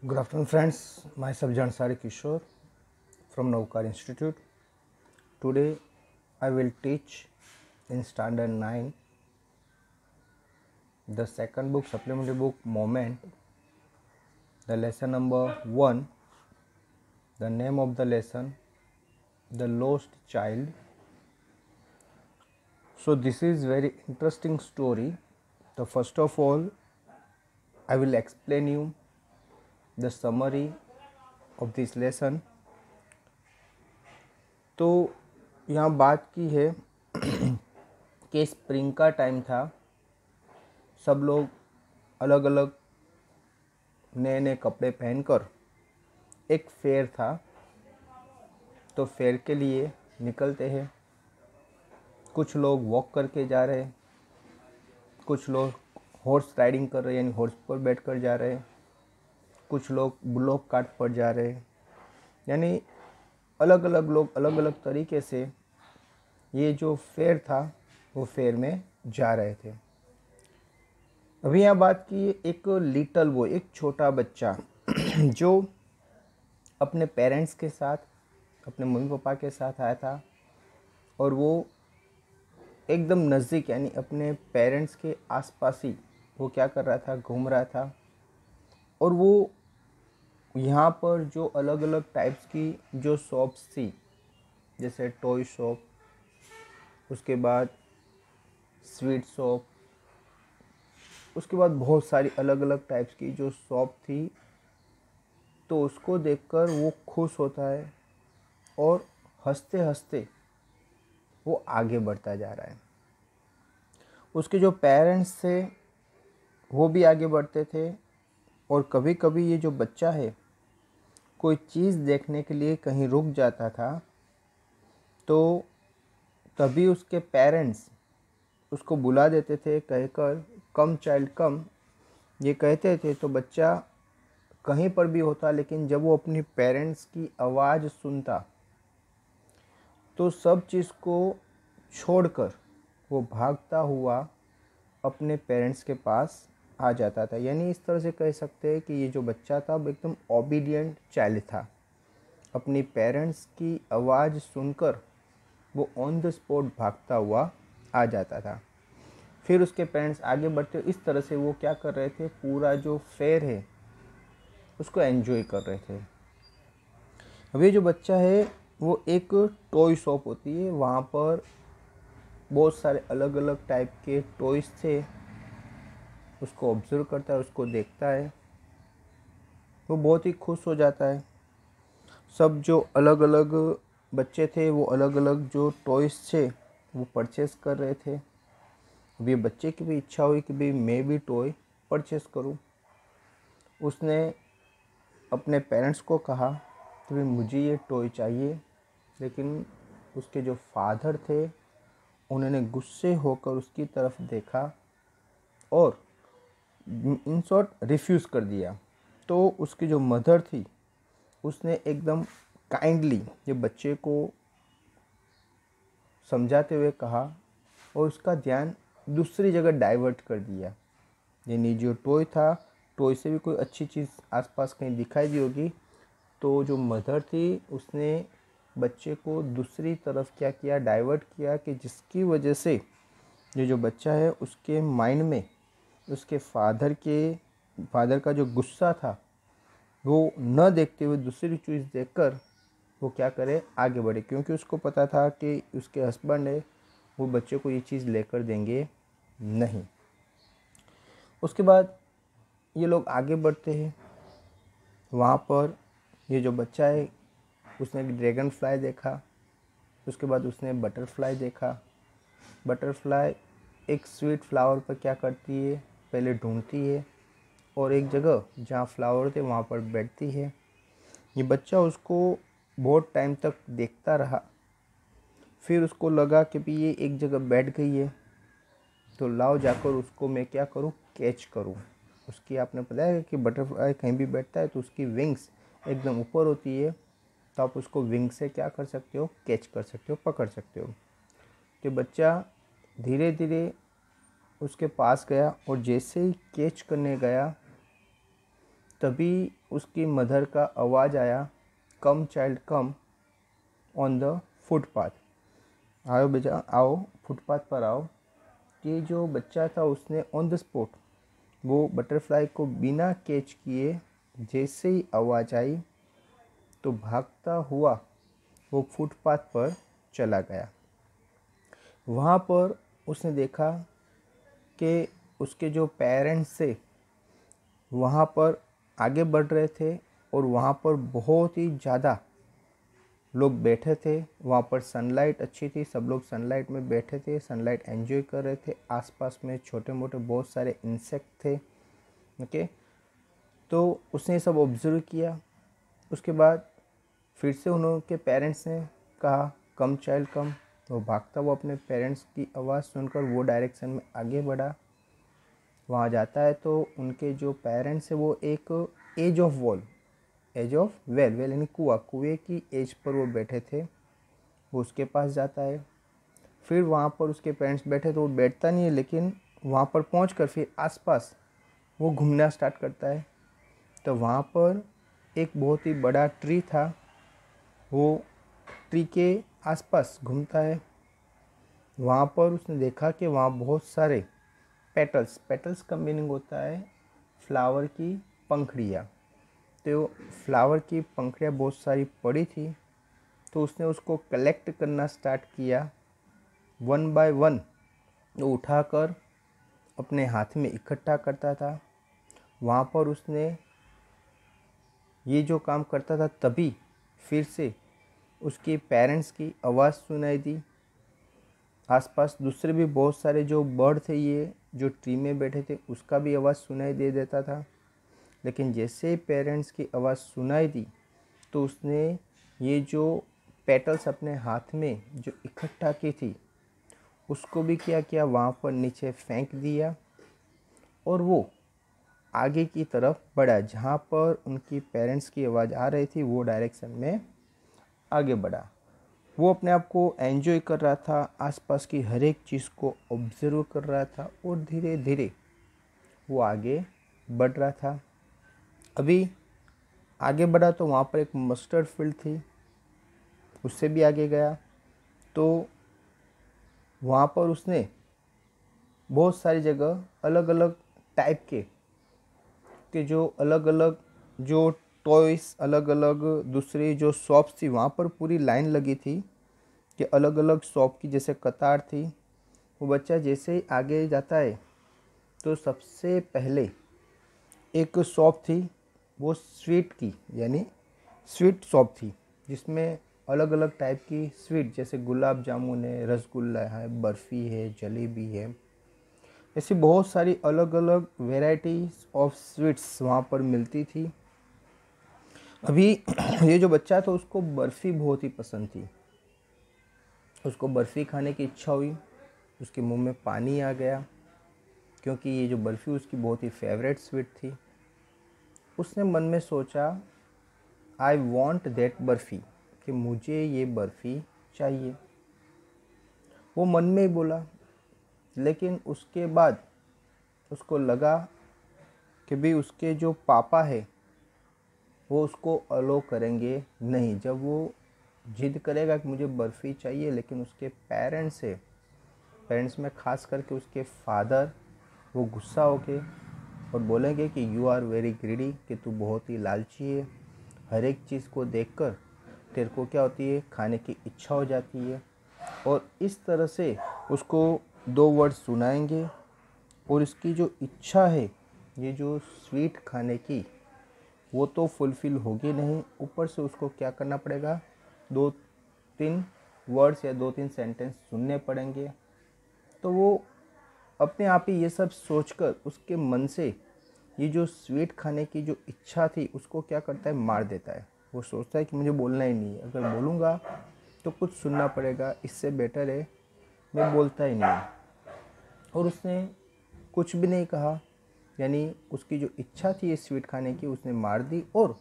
Good afternoon, friends. Myself Jansari Kishore from Navkar Institute. Today, I will teach in Standard 9 the second book, supplementary book, Moment, the lesson number 1. The name of the lesson, The Lost Child. So, this is very interesting story. So, first of all, I will explain you the summary of this lesson. तो यहाँ बात की है कि spring का time था, सब लोग अलग अलग नए नए कपड़े पहनकर एक फेयर था, तो फेयर के लिए निकलते हैं। कुछ लोग वॉक करके जा रहे हैं, कुछ लोग हॉर्स राइडिंग कर रहे हैं, यानी हॉर्स पर बैठकर जा रहे हैं, कुछ लोग बुलॉक कार्ट पर जा रहे हैं, यानी अलग अलग लोग अलग अलग तरीके से ये जो फेयर था वो फेयर में जा रहे थे। अभी यहाँ बात की एक लिटल बॉय, एक छोटा बच्चा जो अपने पेरेंट्स के साथ, अपने मम्मी पापा के साथ आया था, और वो एकदम नज़दीक यानी अपने पेरेंट्स के आसपास ही वो क्या कर रहा था, घूम रहा था। और वो यहाँ पर जो अलग अलग टाइप्स की जो शॉप्स थी, जैसे टॉय शॉप, उसके बाद स्वीट शॉप, उसके बाद बहुत सारी अलग अलग टाइप्स की जो शॉप थी, तो उसको देखकर वो खुश होता है और हंसते हंसते वो आगे बढ़ता जा रहा है। उसके जो पेरेंट्स थे वो भी आगे बढ़ते थे, और कभी कभी ये जो बच्चा है कोई चीज़ देखने के लिए कहीं रुक जाता था, तो तभी उसके पेरेंट्स उसको बुला देते थे, कहकर कम चाइल्ड कम, ये कहते थे। तो बच्चा कहीं पर भी होता, लेकिन जब वो अपनी पेरेंट्स की आवाज़ सुनता तो सब चीज़ को छोड़कर वो भागता हुआ अपने पेरेंट्स के पास आ जाता था। यानी इस तरह से कह सकते हैं कि ये जो बच्चा था वो एकदम ओबीडियंट चाइल्ड था। अपनी पेरेंट्स की आवाज़ सुनकर वो ऑन द स्पॉट भागता हुआ आ जाता था। फिर उसके पेरेंट्स आगे बढ़ते, इस तरह से वो क्या कर रहे थे, पूरा जो फेयर है उसको एंजॉय कर रहे थे। अब ये जो बच्चा है वो एक टॉय शॉप होती है, वहाँ पर बहुत सारे अलग अलग टाइप के टॉयज़ थे, उसको ऑब्जर्व करता है, उसको देखता है, वो बहुत ही खुश हो जाता है। सब जो अलग अलग बच्चे थे वो अलग अलग जो टॉयज़ थे वो परचेस कर रहे थे। अब ये बच्चे की भी इच्छा हुई कि भाई मैं भी टॉय परचेस करूं। उसने अपने पेरेंट्स को कहा कि भाई मुझे ये टॉय चाहिए, लेकिन उसके जो फादर थे उन्होंने गुस्से होकर उसकी तरफ देखा और इन शॉर्ट रिफ्यूज़ कर दिया। तो उसकी जो मदर थी उसने एकदम काइंडली ये बच्चे को समझाते हुए कहा और उसका ध्यान दूसरी जगह डाइवर्ट कर दिया। यानी जो टॉय था, टॉय से भी कोई अच्छी चीज़ आसपास कहीं दिखाई दी होगी, तो जो मदर थी उसने बच्चे को दूसरी तरफ क्या किया, डाइवर्ट किया, कि जिसकी वजह से ये जो बच्चा है उसके माइंड में उसके फादर का जो गुस्सा था वो न देखते हुए दूसरी चीज़ देखकर वो क्या करे, आगे बढ़े, क्योंकि उसको पता था कि उसके हस्बैंड है वो बच्चे को ये चीज़ लेकर देंगे नहीं। उसके बाद ये लोग आगे बढ़ते हैं। वहाँ पर ये जो बच्चा है उसने ड्रैगन फ्लाई देखा, उसके बाद उसने बटरफ्लाई देखा। बटरफ्लाई एक स्वीट फ्लावर पर क्या करती है, पहले ढूंढती है और एक जगह जहाँ फ्लावर थे वहाँ पर बैठती है। ये बच्चा उसको बहुत टाइम तक देखता रहा, फिर उसको लगा कि भी ये एक जगह बैठ गई है, तो लाओ जाकर उसको मैं क्या करूँ, कैच करूँ। उसकी आपने पता है कि बटरफ्लाई कहीं भी बैठता है तो उसकी विंग्स एकदम ऊपर होती है, तो आप उसको विंग से क्या कर सकते हो, कैच कर सकते हो, पकड़ सकते हो। कि बच्चा धीरे धीरे उसके पास गया और जैसे ही कैच करने गया तभी उसकी मदर का आवाज़ आया, come child come on the footpath, आओ बेटा आओ, फुटपाथ पर आओ। कि जो बच्चा था उसने ऑन द स्पॉट वो बटरफ्लाई को बिना कैच किए जैसे ही आवाज़ आई तो भागता हुआ वो फुटपाथ पर चला गया। वहाँ पर उसने देखा कि उसके जो पेरेंट्स थे वहाँ पर आगे बढ़ रहे थे और वहाँ पर बहुत ही ज़्यादा लोग बैठे थे। वहाँ पर सनलाइट अच्छी थी, सब लोग सनलाइट में बैठे थे, सनलाइट एंजॉय कर रहे थे। आसपास में छोटे मोटे बहुत सारे इंसेक्ट थे। ओके, तो उसने सब ऑब्जर्व किया। उसके बाद फिर से उनके पेरेंट्स ने कहा कम चाइल्ड कम, तो भागता हुआ अपने पेरेंट्स की आवाज़ सुनकर वो डायरेक्शन में आगे बढ़ा। वहाँ जाता है तो उनके जो पेरेंट्स है वो एक एज ऑफ वेल यानी कुएं की एज पर वो बैठे थे। वो उसके पास जाता है। फिर वहाँ पर उसके पेरेंट्स बैठे तो वो बैठता नहीं है, लेकिन वहाँ पर पहुँचकर फिर आसपास वो घूमना स्टार्ट करता है। तो वहाँ पर एक बहुत ही बड़ा ट्री था, वो ट्री के आसपास घूमता है। वहाँ पर उसने देखा कि वहाँ बहुत सारे पेटल्स का मीनिंग होता है फ्लावर की पंखड़ियाँ। तो फ्लावर की पंखड़ियाँ बहुत सारी पड़ी थी, तो उसने उसको कलेक्ट करना स्टार्ट किया। 1 बाय 1 वो उठाकर अपने हाथ में इकट्ठा करता था। वहाँ पर उसने ये जो काम करता था तभी फिर से उसके पेरेंट्स की आवाज़ सुनाई दी। आसपास दूसरे भी बहुत सारे जो बर्ड थे, ये जो ट्री में बैठे थे, उसका भी आवाज़ सुनाई दे देता था। लेकिन जैसे ही पेरेंट्स की आवाज़ सुनाई दी तो उसने ये जो पेटल्स अपने हाथ में जो इकट्ठा की थी उसको भी क्या किया, वहाँ पर नीचे फेंक दिया और वो आगे की तरफ बढ़ा। जहाँ पर उनकी पेरेंट्स की आवाज़ आ रही थी वो डायरेक्शन में आगे बढ़ा। वो अपने आप को एंजॉय कर रहा था, आसपास की हर एक चीज़ को ऑब्जर्व कर रहा था और धीरे धीरे वो आगे बढ़ रहा था। अभी आगे बढ़ा तो वहाँ पर एक मस्टर्ड फील्ड थी, उससे भी आगे गया तो वहाँ पर उसने बहुत सारी जगह अलग अलग टाइप के जो अलग अलग जो टॉयस, अलग अलग दूसरी जो शॉप्स थी, वहाँ पर पूरी लाइन लगी थी कि अलग अलग शॉप की जैसे कतार थी। वो बच्चा जैसे ही आगे जाता है तो सबसे पहले एक शॉप थी, वो स्वीट की यानी स्वीट शॉप थी, जिसमें अलग अलग टाइप की स्वीट जैसे गुलाब जामुन है, रसगुल्ला है, बर्फ़ी है, जलेबी है, ऐसी बहुत सारी अलग अलग वेराइटीज़ ऑफ स्वीट्स वहाँ पर मिलती थी। अभी ये जो बच्चा था उसको बर्फ़ी बहुत ही पसंद थी, उसको बर्फ़ी खाने की इच्छा हुई, उसके मुंह में पानी आ गया क्योंकि ये जो बर्फ़ी उसकी बहुत ही फेवरेट स्वीट थी। उसने मन में सोचा आई वॉन्ट दैट बर्फ़ी, कि मुझे ये बर्फ़ी चाहिए। वो मन में ही बोला, लेकिन उसके बाद उसको लगा कि भी उसके जो पापा है वो उसको अलो करेंगे नहीं। जब वो जिद करेगा कि मुझे बर्फ़ी चाहिए, लेकिन उसके पेरेंट्स है, पेरेंट्स में ख़ास करके उसके फादर, वो गुस्सा होके और बोलेंगे कि यू आर वेरी ग्रीडी, कि तू बहुत ही लालची है, हर एक चीज़ को देखकर तेरे को क्या होती है, खाने की इच्छा हो जाती है। और इस तरह से उसको 2 वर्ड सुनाएंगे और इसकी जो इच्छा है ये जो स्वीट खाने की, वो तो फुलफ़िल होगी नहीं, ऊपर से उसको क्या करना पड़ेगा, 2-3 वर्ड्स या 2-3 सेंटेंस सुनने पड़ेंगे। तो वो अपने आप ही ये सब सोचकर उसके मन से ये जो स्वीट खाने की जो इच्छा थी उसको क्या करता है, मार देता है। वो सोचता है कि मुझे बोलना ही नहीं है, अगर बोलूँगा तो कुछ सुनना पड़ेगा, इससे बेटर है मैं बोलता ही नहीं। और उसने कुछ भी नहीं कहा, यानी उसकी जो इच्छा थी ये स्वीट खाने की उसने मार दी। और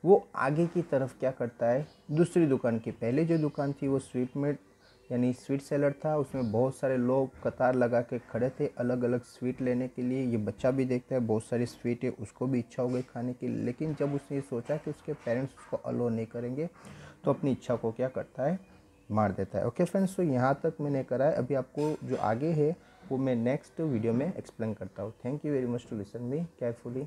वो आगे की तरफ क्या करता है, दूसरी दुकान की, पहले जो दुकान थी वो स्वीट में यानी स्वीट सेलर था, उसमें बहुत सारे लोग कतार लगा के खड़े थे अलग अलग स्वीट लेने के लिए। ये बच्चा भी देखता है बहुत सारी स्वीट है, उसको भी इच्छा हो गई खाने की, लेकिन जब उसने ये सोचा कि उसके पेरेंट्स उसको अलो नहीं करेंगे तो अपनी इच्छा को क्या करता है, मार देता है। ओके फ्रेंड्स, तो यहाँ तक मैंने करा है। अभी आपको जो आगे है वो मैं नेक्स्ट वीडियो में एक्सप्लेन करता हूँ। Thank you very much to listen me carefully.